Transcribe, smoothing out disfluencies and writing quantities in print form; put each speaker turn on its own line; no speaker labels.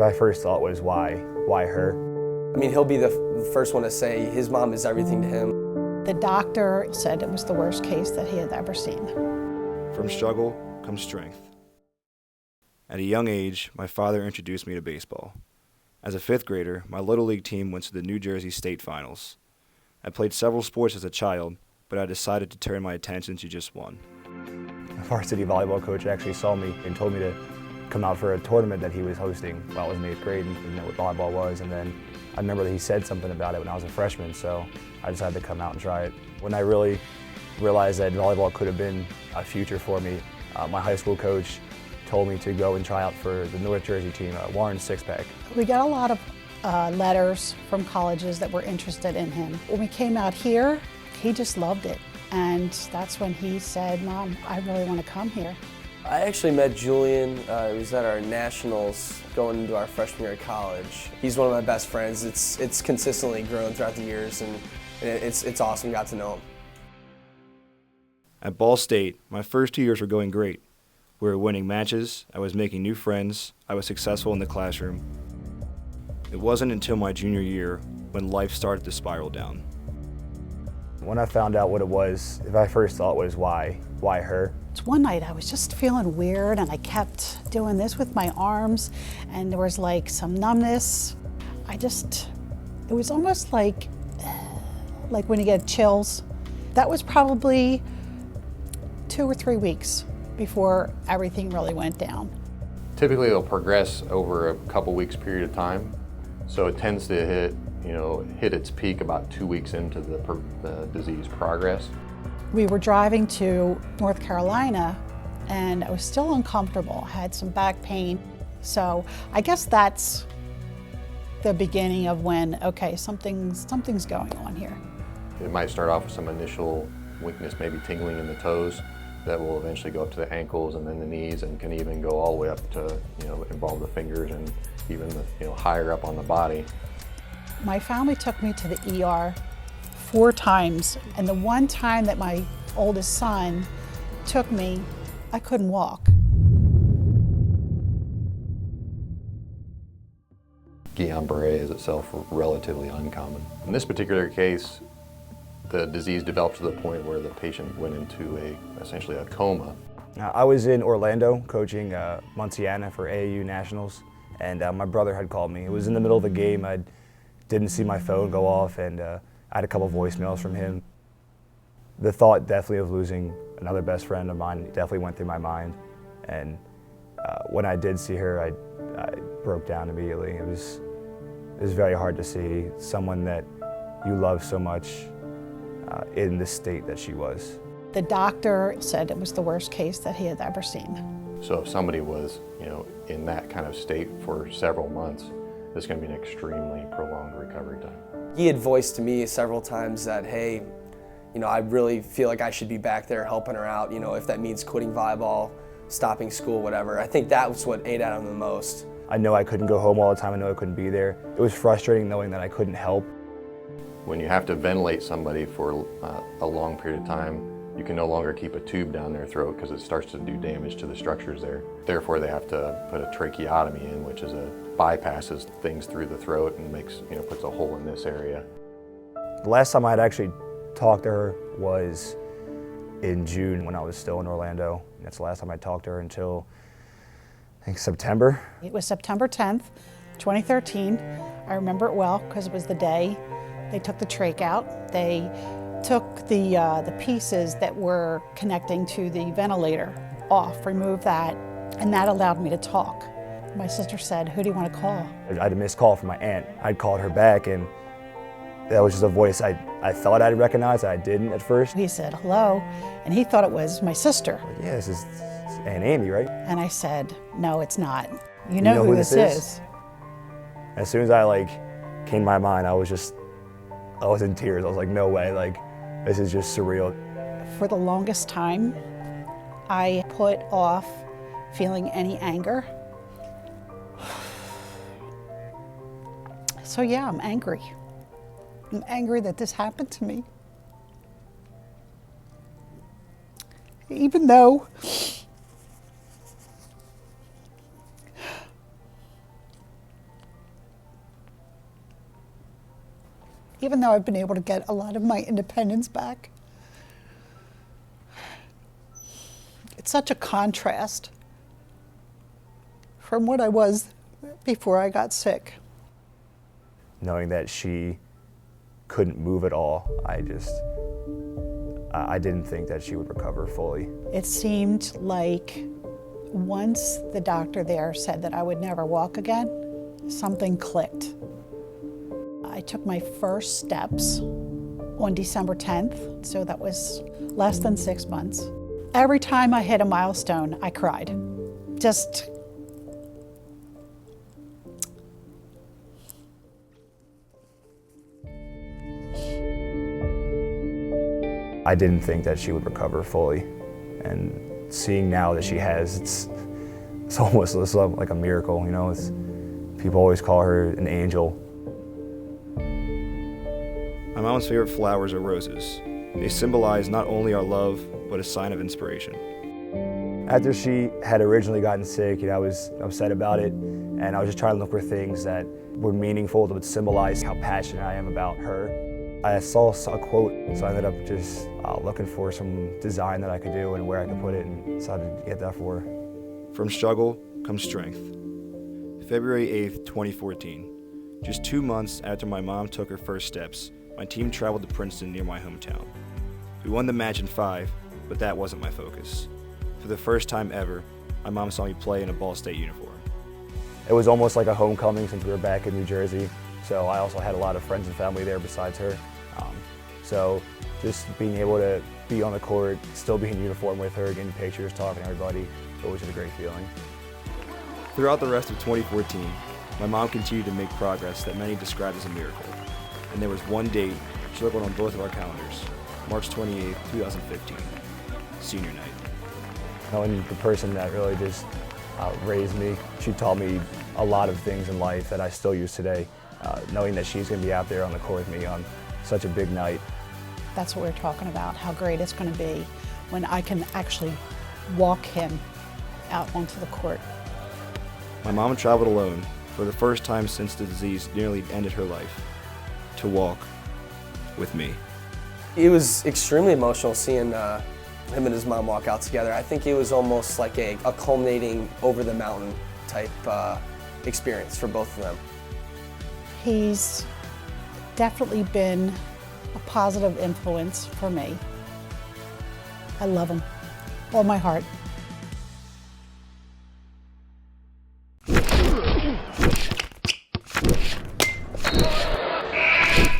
my first thought was why her?
I mean, he'll be the first one to say his mom is everything to him.
The doctor said it was the worst case that he had ever seen.
From struggle comes strength. At a young age, my father introduced me to baseball. As a fifth grader, my Little League team went to the New Jersey State Finals. I played several sports as a child, but I decided to turn my attention to just one.
The varsity volleyball coach actually saw me and told me to come out for a tournament that he was hosting while I was in 8th grade and didn't know what volleyball was. And then I remember that he said something about it when I was a freshman, so I decided to come out and try it. When I really realized that volleyball could have been a future for me, my high school coach told me to go and try out for the North Jersey team, Warren's six-pack.
We got a lot of letters from colleges that were interested in him. When we came out here, he just loved it. And that's when he said, "Mom, I really want to come here."
I actually met Julian. It was at our nationals going into our freshman year of college. He's one of my best friends. It's consistently grown throughout the years, and it's awesome. Got to know him.
At Ball State, my first 2 years were going great. We were winning matches, I was making new friends, I was successful in the classroom. It wasn't until my junior year when life started to spiral down.
When I found out what it was, my first thought was why her?
One night I was just feeling weird and I kept doing this with my arms and there was like some numbness. It was almost like when you get chills. That was probably 2 or 3 weeks before everything really went down.
Typically it'll progress over a couple weeks period of time. So it tends to hit its peak about 2 weeks into the disease progress.
We were driving to North Carolina and I was still uncomfortable. I had some back pain. So I guess that's the beginning of when, okay, something's going on here.
It might start off with some initial weakness, maybe tingling in the toes, that will eventually go up to the ankles and then the knees and can even go all the way up to, involve the fingers and even higher up on the body.
My family took me to the ER 4 times, and the one time that my oldest son took me, I couldn't walk.
Guillain-Barré is itself relatively uncommon. In this particular case, the disease developed to the point where the patient went into essentially a coma.
I was in Orlando coaching Muncie for AAU Nationals, and my brother had called me. It was in the middle of a game. I didn't see my phone go off, and I had a couple voicemails from him. The thought definitely of losing another best friend of mine definitely went through my mind, and when I did see her, I broke down immediately. It was very hard to see someone that you love so much in the state that she was.
The doctor said it was the worst case that he had ever seen.
So if somebody was, in that kind of state for several months, it's going to be an extremely prolonged recovery time.
He had voiced to me several times that, hey, I really feel like I should be back there helping her out, if that means quitting volleyball, stopping school, whatever. I think that was what ate at him the most.
I know I couldn't go home all the time. I know I couldn't be there. It was frustrating knowing that I couldn't help.
When you have to ventilate somebody for a long period of time, you can no longer keep a tube down their throat because it starts to do damage to the structures there. Therefore, they have to put a tracheotomy in, which bypasses things through the throat and puts a hole in this area.
The last time I had actually talked to her was in June when I was still in Orlando. That's the last time I talked to her until, I think, September.
It was September 10th, 2013. I remember it well because it was the day they took the trach out. They took the pieces that were connecting to the ventilator off, removed that, and that allowed me to talk. My sister said, "Who do you want to call?"
I had a missed call from my aunt. I'd called her back, and that was just a voice I thought I'd recognize. I didn't at first.
He said, "Hello," and he thought it was my sister.
Yeah, this is Aunt Amy, right?
And I said, "No, it's not. You know who this is."
As soon as I came to my mind, I was in tears. I was like, no way, this is just surreal.
For the longest time, I put off feeling any anger. So yeah, I'm angry. I'm angry that this happened to me. Even though even though I've been able to get a lot of my independence back. It's such a contrast from what I was before I got sick.
Knowing that she couldn't move at all, I didn't think that she would recover fully.
It seemed like once the doctor there said that I would never walk again, something clicked. I took my first steps on December 10th, so that was less than 6 months. Every time I hit a milestone, I cried.
I didn't think that she would recover fully, and seeing now that she has, it's almost like a miracle, you know. People always call her an angel.
My mom's favorite flowers are roses. They symbolize not only our love, but a sign of inspiration.
After she had originally gotten sick, I was upset about it, and I was just trying to look for things that were meaningful, that would symbolize how passionate I am about her. I saw a quote, so I ended up just looking for some design that I could do and where I could put it, and decided to get that for her.
From struggle comes strength. February 8th, 2014. Just 2 months after my mom took her first steps, my team traveled to Princeton near my hometown. We won the match in 5, but that wasn't my focus. For the first time ever, my mom saw me play in a Ball State uniform.
It was almost like a homecoming since we were back in New Jersey, so I also had a lot of friends and family there besides her. So just being able to be on the court, still be in uniform with her, getting pictures, talking to everybody, it was just a great feeling.
Throughout the rest of 2014, my mom continued to make progress that many described as a miracle. And there was one date circled on both of our calendars, March 28th, 2015, senior night.
Knowing the person that really just raised me, she taught me a lot of things in life that I still use today. Knowing that she's going to be out there on the court with me on such a big night.
That's what we're talking about, how great it's going to be when I can actually walk him out onto the court.
My mom traveled alone for the first time since the disease nearly ended her life, to walk with me.
It was extremely emotional seeing him and his mom walk out together. I think it was almost like a culminating over the mountain type experience for both of them.
He's definitely been a positive influence for me. I love him, all my heart.